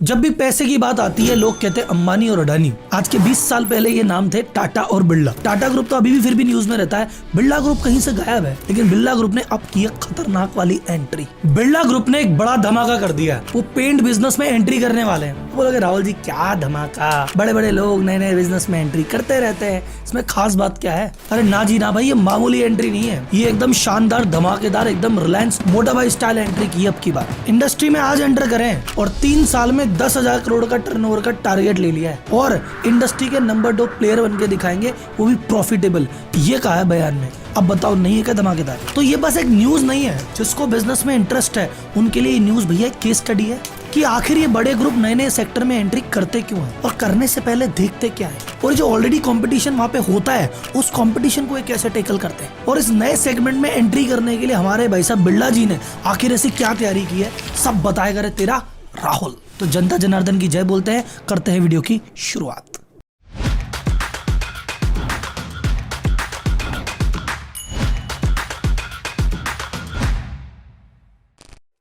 जब भी पैसे की बात आती है लोग कहते हैं अंबानी और अडानी। आज के 20 साल पहले ये नाम थे टाटा और बिरला। टाटा ग्रुप तो अभी भी फिर भी न्यूज में रहता है, बिरला ग्रुप कहीं से गायब है। लेकिन बिरला ग्रुप ने अब की एक खतरनाक वाली एंट्री। बिरला ग्रुप ने एक बड़ा धमाका कर दिया है। वो पेंट बिजनेस में एंट्री करने वाले हैं। बोलोगे राहुल जी क्या धमाका, बड़े बड़े लोग नए नए बिजनेस में एंट्री करते रहते हैं, इसमें खास बात क्या है? अरे ना जी ना भाई, ये मामूली एंट्री नहीं है, ये एकदम शानदार धमाकेदार एकदम रिलायंस मोटाबाई स्टाइल एंट्री की अब की बार। इंडस्ट्री में आज एंटर करें और 3 साल में 10,000 करोड़ का टर्नओवर का टारगेट ले लिया है और इंडस्ट्री के नंबर 2 प्लेयर बन के दिखाएंगे, वो भी प्रॉफिटेबल। ये कहा है बयान में। अब बताओ नहीं है क्या धमाकेदार? तो ये बस एक न्यूज नहीं है, जिसको बिजनेस में इंटरेस्ट है उनके लिए ये न्यूज भैया केस स्टडी है कि आखिर ये बड़े ग्रुप नए नए सेक्टर में एंट्री करते क्यों हैं और करने से पहले देखते क्या है, और जो ऑलरेडी कंपटीशन वहाँ पे होता है उस कंपटीशन को ये कैसे टैकल करते हैं। और इस नए सेगमेंट में एंट्री करने के लिए हमारे भाई साहब बिरला जी ने आखिर ऐसी क्या तैयारी की है, सब बताएगा रे तेरा राहुल। तो जनता जनार्दन की जय बोलते हैं, करते हैं वीडियो की शुरुआत।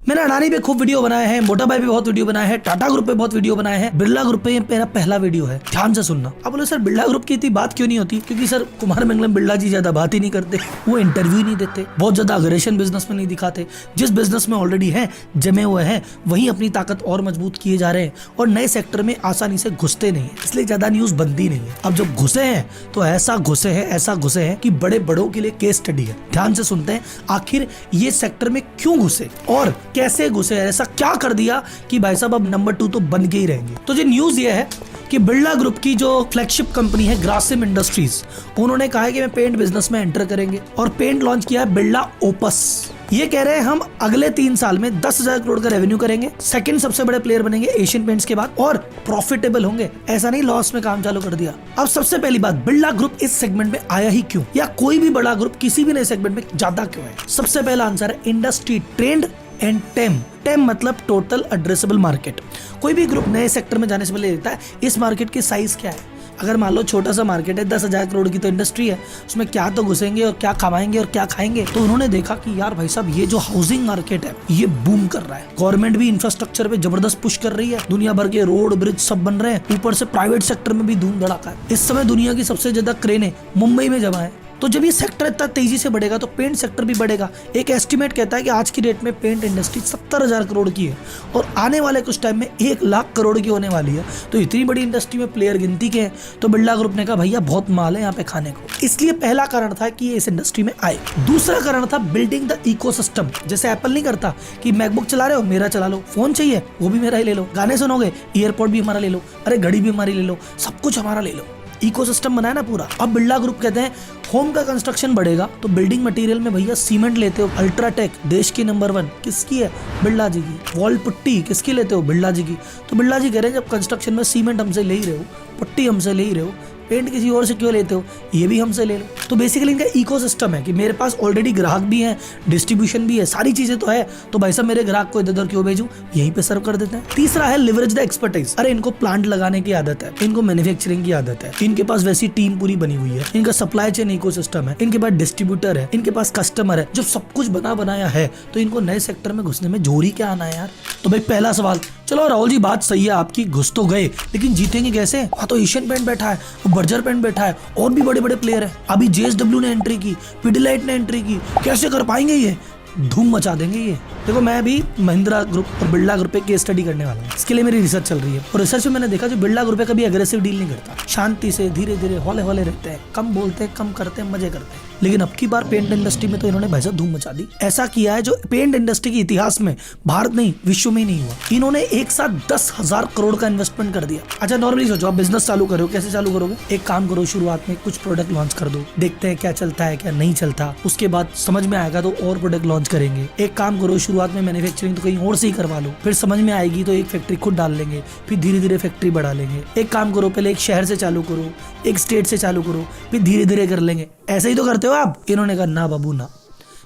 मैंने अडानी पे खूब वीडियो बनाए हैं, मोटाबाई पे बहुत वीडियो बनाए हैं, टाटा ग्रुप पे बहुत वीडियो बनाए हैं, बिरला ग्रुप पे ये मेरा पहला वीडियो है। ध्यान से सुनना। अब बोले सर बिरला ग्रुप की इतनी बात क्यों नहीं होती? क्योंकि सर कुमार मंगलम बिरला जी ज्यादा बात ही नहीं करते, वो इंटरव्यू नहीं देते, बहुत ज्यादा अग्रेशन बिजनेस में नहीं दिखाते। जिस बिजनेस में ऑलरेडी है जमे हुए हैं वहीं अपनी ताकत और मजबूत किए जा रहे हैं और नए सेक्टर में आसानी से घुसते नहीं है, इसलिए ज्यादा न्यूज बनती नहीं है। अब जब घुसे हैं तो ऐसा घुसे हैं कि बड़े बड़ों के लिए केस स्टडी है। ध्यान से सुनते हैं आखिर ये सेक्टर में क्यों घुसे और कैसे घुसे, ऐसा क्या कर दिया कि भाई साहब अब नंबर 2 तो बन के ही रहेंगे। तो जो न्यूज ये है कि बिरला ग्रुप की जो फ्लैगशिप कंपनी है ग्रासिम इंडस्ट्रीज, उन्होंने कहा है कि मैं पेंट बिजनेस में एंटर करेंगे और पेंट लॉन्च किया है बिरला ओपस। ये कह रहे हैं हम अगले 3 साल में 10,000 करोड़ का रेवेन्यू करेंगे, सेकंड सबसे बड़े प्लेयर बनेंगे एशियन पेंट्स के बाद और प्रॉफिटेबल होंगे। ऐसा नहीं लॉस में काम चालू कर दिया। अब सबसे पहली बात, बिरला ग्रुप इस सेगमेंट में आया ही क्यों, या कोई भी बड़ा ग्रुप किसी भी नए सेगमेंट में ज्यादा क्यों है? सबसे पहला आंसर है इंडस्ट्री ट्रेंड एंड टेम मतलब टोटल एड्रेसेबल मार्केट। कोई भी ग्रुप नए सेक्टर में जाने से पहले देखता है इस मार्केट की साइज क्या है। अगर मान लो छोटा सा मार्केट है, 10,000 करोड़ की तो इंडस्ट्री है, उसमें क्या तो घुसेंगे और क्या कमाएंगे और क्या खाएंगे। तो उन्होंने देखा कि यार भाई साहब ये जो हाउसिंग मार्केट है ये बूम कर रहा है, गवर्नमेंट भी इंफ्रास्ट्रक्चर पे जबरदस्त पुश कर रही है, दुनिया भर के रोड ब्रिज सब बन रहे हैं, ऊपर से प्राइवेट सेक्टर में भी धूम धड़ाका है। इस समय दुनिया की सबसे ज्यादा क्रेनें मुंबई में जमा है। तो जब ये सेक्टर इतना तेजी से बढ़ेगा तो पेंट सेक्टर भी बढ़ेगा। एक एस्टिमेट कहता है कि आज की डेट में पेंट इंडस्ट्री 70,000 करोड़ की है और आने वाले कुछ टाइम में 1 लाख करोड़ की होने वाली है। तो इतनी बड़ी इंडस्ट्री में प्लेयर गिनती के हैं। तो बिरला ग्रुप ने कहा भैया बहुत माल है यहाँ पे खाने को, इसलिए पहला कारण था कि ये इस इंडस्ट्री में आए। दूसरा कारण था बिल्डिंग द इकोसिस्टम। जैसे एप्पल नहीं करता कि मैकबुक चला रहे हो मेरा चला लो, फोन चाहिए वो भी मेरा ही ले लो, गाने सुनोगे ईयरपोड भी हमारा ले लो, अरे घड़ी भी हमारी ले लो, सब कुछ हमारा ले लो। इकोसिस्टम बनाया ना पूरा। अब बिरला ग्रुप कहते हैं होम का कंस्ट्रक्शन बढ़ेगा तो बिल्डिंग मटेरियल में भैया सीमेंट लेते हो, अल्ट्राटेक देश की नंबर 1 किसकी है? बिरला जी की। वॉल पुट्टी किसकी लेते हो? बिरला जी की। तो बिरला जी कह रहे हैं जब कंस्ट्रक्शन में सीमेंट हमसे ले ही रहे हो, पुट्टी हमसे ले ही रहे हो, पेंट किसी और से क्यों लेते हो, ये भी हमसे ले लो। तो बेसिकली इनका इकोसिस्टम है कि मेरे पास ऑलरेडी ग्राहक भी है, डिस्ट्रीब्यूशन भी है, सारी चीजें तो है, तो भाई साहब मेरे ग्राहक को इधर उधर क्यों भेजूं, यहीं पे सर्व कर देते हैं। तीसरा है लिवरेज द एक्सपर्टाइज। अरे इनको प्लांट लगाने की आदत है, इनको मैन्युफैक्चरिंग की आदत है, इनके पास वैसी टीम पूरी बनी हुई है, इनका सप्लाई चेन इकोसिस्टम है, इनके पास डिस्ट्रीब्यूटर है, इनके पास कस्टमर है, जब सब कुछ बना बनाया है तो इनको नए सेक्टर में घुसने में जोर ही क्या आना है यार। तो भाई पहला सवाल, चलो राहुल जी बात सही है आपकी, घुस तो गए लेकिन जीतेंगे कैसे? वहाँ तो एशियन पेंट बैठा है, बर्जर पेंट बैठा है और भी बड़े बड़े प्लेयर है। अभी JSW ने एंट्री की, पिडिलाइट ने एंट्री की, कैसे कर पाएंगे? ये धूम मचा देंगे ये। देखो मैं अभी महिंद्रा ग्रुप और बिरला ग्रुप पे केस स्टडी करने वाला हूँ, इसके लिए मेरी रिसर्च चल रही है और रिसर्च में मैंने देखा जो बिरला ग्रुप है कभी अग्रेसिव डील नहीं करता, शांति से धीरे धीरे हौले हौले रहते हैं, कम बोलते हैं, कम करते हैं, मजे करते हैं। लेकिन अब की बार पेंट इंडस्ट्री में तो इन्होंने भाई साहब धूम मचा दी। ऐसा किया है जो पेंट इंडस्ट्री के इतिहास में भारत नहीं विश्व में नहीं हुआ। इन्होंने एक साथ 10,000 करोड़ का इन्वेस्टमेंट कर दिया। अच्छा नॉर्मली सोचो आप बिजनेस चालू करो, कैसे चालू करोगे? एक काम करो, शुरुआत में कुछ प्रोडक्ट लॉन्च कर दो, देखते हैं क्या चलता है क्या नहीं चलता, उसके बाद समझ में आएगा तो और प्रोडक्ट लॉन्च करेंगे। एक काम करो, शुरुआत में मैन्युफैक्चरिंग तो कहीं और से ही करवा लो, फिर समझ में आएगी तो एक फैक्ट्री खुद डाल लेंगे, फिर धीरे धीरे फैक्ट्री बढ़ा लेंगे। एक काम करो, पहले एक शहर से चालू करो, एक स्टेट से चालू करो, फिर धीरे धीरे कर लेंगे। ऐसे ही तो करते हो आप। इन्होंने कहा ना बाबू ना,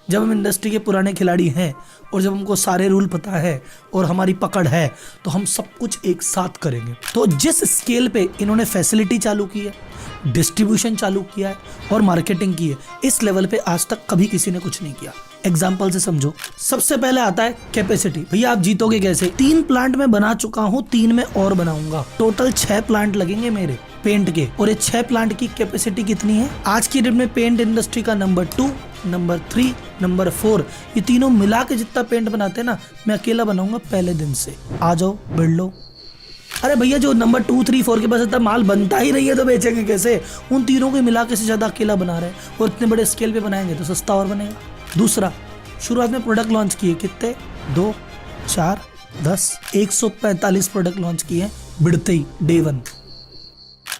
जब हम इंडस्ट्री के पुराने खिलाड़ी हैं और जब हमको सारे रूल पता है और हमारी पकड़ है तो हम सब कुछ एक साथ करेंगे। तो जिस स्केल पे इन्होंने फैसिलिटी चालू की है, डिस्ट्रीब्यूशन चालू किया है और मार्केटिंग की है, इस लेवल पे आज तक कभी किसी ने कुछ नहीं किया। एग्जाम्पल से समझो। सबसे पहले आता है कैपेसिटी। भैया आप जीतोगे कैसे? 3 प्लांट में बना चुका हूँ, 3 में और बनाऊंगा, टोटल 6 प्लांट लगेंगे मेरे पेंट के। और ये 6 प्लांट की कैपेसिटी कितनी है आज की डेट में? पेंट इंडस्ट्री का नंबर 2, नंबर 3, नंबर 4, ये तीनों मिला के जितना पेंट बनाते हैं ना, मैं अकेला बनाऊंगा पहले दिन से। आ जाओ बिड़ लो। अरे भैया जो नंबर 2, 3, 4 के पास इतना माल बनता ही नहीं है तो बेचेंगे कैसे? उन तीनों को मिला के से ज्यादा अकेला बना रहे हैं, और इतने बड़े स्केल पे बनाएंगे तो सस्ता और बनेगा। दूसरा, शुरुआत में प्रोडक्ट लॉन्च किए कितने? 2, 4, 10, 145 प्रोडक्ट लॉन्च किए बिड़ते ही डे 1।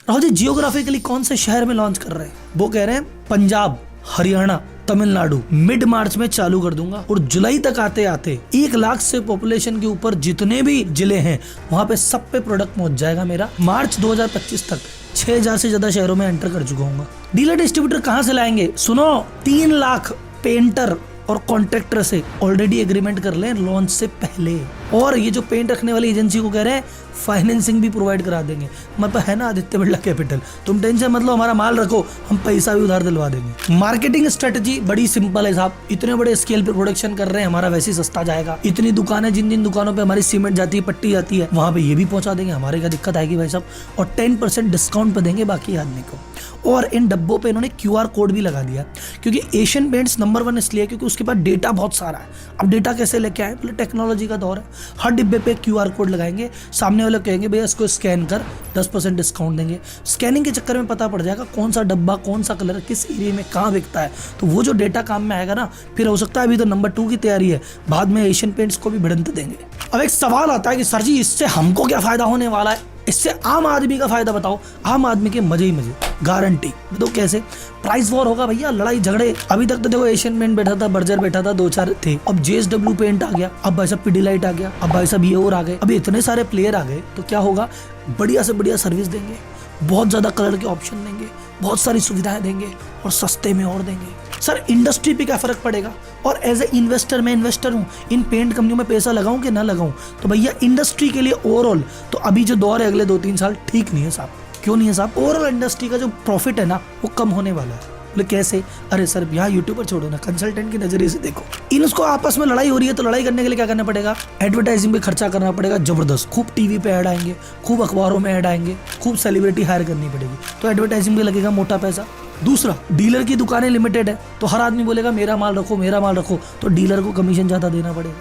राहुल जी जियोग्राफिकली कौन से शहर में लॉन्च कर रहे हैं? वो कह रहे हैं पंजाब, हरियाणा, तमिलनाडु। मिड मार्च में चालू कर दूंगा, और जुलाई तक आते आते 1 लाख से पॉपुलेशन के ऊपर जितने भी जिले हैं वहां पे सब पे प्रोडक्ट पहुंच जाएगा मेरा। मार्च 2025 तक 6000 से ज्यादा शहरों में एंटर कर चुका हूँ। डीलर डिस्ट्रीब्यूटर कहाँ से लाएंगे? सुनो, 3 लाख पेंटर और कॉन्ट्रैक्टर से ऑलरेडी एग्रीमेंट कर लें लॉन्च से पहले। और ये जो पेंट रखने वाली एजेंसी को कह रहे हैं फाइनेंसिंग भी प्रोवाइड करा देंगे। मतलब है ना आदित्य बिरला कैपिटल, तुम टेंशन मत लो, हमारा माल रखो, हम पैसा भी उधार दिलवा देंगे। मार्केटिंग स्ट्रेटजी बड़ी सिंपल है साहब। इतने बड़े स्केल पे प्रोडक्शन कर रहे हैं, हमारा वैसे ही सस्ता जाएगा। इतनी दुकानें, जिन दुकानों पे हमारी सीमेंट जाती है, पट्टी जाती है, वहां पे ये भी पहुंचा देंगे, हमारे क्या दिक्कत आएगी भाई साहब। और 10% डिस्काउंट पे देंगे बाकी आदमी को। और इन डब्बों पे इन्होंने QR कोड भी लगा दिया, क्योंकि एशियन पेंट्स नंबर 1 इसलिए क्योंकि उसके पास डेटा बहुत सारा है। अब डेटा कैसे लेके आए? बोले टेक्नोलॉजी का दौर है, हर डिब्बे पे QR कोड लगाएंगे, सामने वाले कहेंगे भैया इसको स्कैन कर, 10% डिस्काउंट देंगे। स्कैनिंग के चक्कर में पता पड़ जाएगा कौन सा डब्बा, कौन सा कलर, किस एरिया में कहाँ बिकता है। तो वो जो डेटा काम में आएगा ना, फिर हो सकता है अभी तो नंबर 2 की तैयारी है, बाद में एशियन पेंट्स को भी भिड़ंत देंगे। अब एक सवाल आता है कि सर जी इससे हमको क्या फायदा होने वाला है? इससे आम आदमी का फायदा बताओ। आम आदमी के मजे ही मजे, गारंटी। तो कैसे? प्राइस वॉर होगा भैया, लड़ाई झगड़े। अभी तक तो देखो एशियन पेंट बैठा था, बर्जर बैठा था, 2-4 थे। अब JSW पेंट आ गया, अब भाई साहब पिडिलाइट आ गया, अब भाई साहब ये और आ गए। अब इतने सारे प्लेयर आ गए तो क्या होगा? बढ़िया से बढ़िया सर्विस देंगे, बहुत ज्यादा कलर के ऑप्शन देंगे, बहुत सारी सुविधाएं देंगे, और सस्ते में और देंगे। सर इंडस्ट्री पे क्या फर्क पड़ेगा? और एज ए इन्वेस्टर, मैं इन्वेस्टर हूँ, इन पेंट कंपनियों में पैसा लगाऊं कि ना लगाऊं? तो भैया इंडस्ट्री के लिए ओवरऑल तो अभी जो दौर है अगले 2-3 साल ठीक नहीं है साहब। क्यों नहीं है साहब? ओवरऑल इंडस्ट्री का जो प्रॉफिट है ना वो कम होने वाला है। बोले कैसे? अरे सर यहाँ यूट्यूबर छोड़ो ना, कंसल्टेंट के नजरिए से देखो। इनको आपस में लड़ाई हो रही है, तो लड़ाई करने के लिए क्या करना पड़ेगा? एडवर्टाइजिंग पे खर्चा करना पड़ेगा जबरदस्त। खूब टीवी पे ऐड आएंगे, खूब अखबारों में ऐड आएंगे, खूब सेलिब्रिटी हायर करनी पड़ेगी, तो एडवर्टाइजिंग पे लगेगा मोटा पैसा। दूसरा, डीलर की दुकानें लिमिटेड है, तो हर आदमी बोलेगा मेरा माल रखो, मेरा माल रखो, तो डीलर को कमीशन ज्यादा देना पड़ेगा।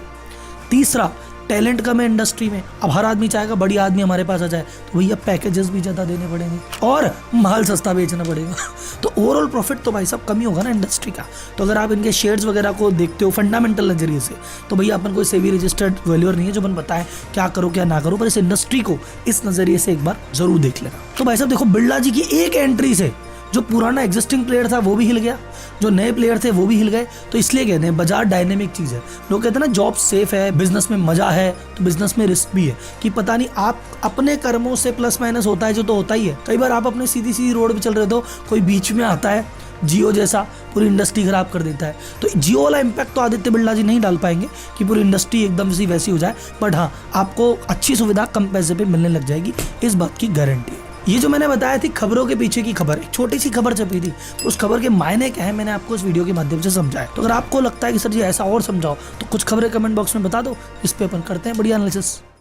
तीसरा, टैलेंट कम है इंडस्ट्री में, अब हर आदमी चाहेगा बड़ी आदमी हमारे पास आ जाए, तो भैया पैकेजेस भी ज्यादा देने पड़ेंगे और माल सस्ता बेचना पड़ेगा। तो ओवरऑल प्रॉफिट तो भाई साहब कम ही होगा ना इंडस्ट्री का। तो अगर आप इनके शेयर्स वगैरह को देखते हो फंडामेंटल नजरिए से, तो भैया अपन कोई सेबी रजिस्टर्ड वैल्यूअर नहीं है जो अपन बताए क्या करो क्या ना करो, पर इस इंडस्ट्री को इस नजरिए से एक बार जरूर देख लेना। तो भाई साहब देखो, बिरला जी की एक एंट्री से जो पुराना एग्जिस्टिंग प्लेयर था वो भी हिल गया, जो नए प्लेयर थे वो भी हिल गए। तो इसलिए कहते हैं बाजार डायनेमिक चीज है। लोग कहते हैं ना जॉब सेफ है, बिजनेस में मजा है, तो बिजनेस में रिस्क भी है कि पता नहीं आप अपने कर्मों से प्लस माइनस होता है, जो तो होता ही है। कई बार आप अपने सीधी सीधी रोड पे चल रहे हो, कोई बीच में आता है जियो जैसा, पूरी इंडस्ट्री खराब कर देता है। तो जियो वाला इम्पैक्ट तो आदित्य बिरला जी नहीं डाल पाएंगे कि पूरी इंडस्ट्री एकदम से वैसी हो जाए, बट हाँ आपको अच्छी सुविधा कम पैसे पे मिलने लग जाएगी, इस बात की गारंटी है। ये जो मैंने बताया थी खबरों के पीछे की खबर, एक छोटी सी खबर छपी थी, उस खबर के मायने क्या है मैंने आपको इस वीडियो के माध्यम से समझाया। तो अगर आपको लगता है कि सर जी ऐसा और समझाओ, तो कुछ खबरें कमेंट बॉक्स में बता दो, इस पे अपन करते हैं बढ़िया एनालिसिस।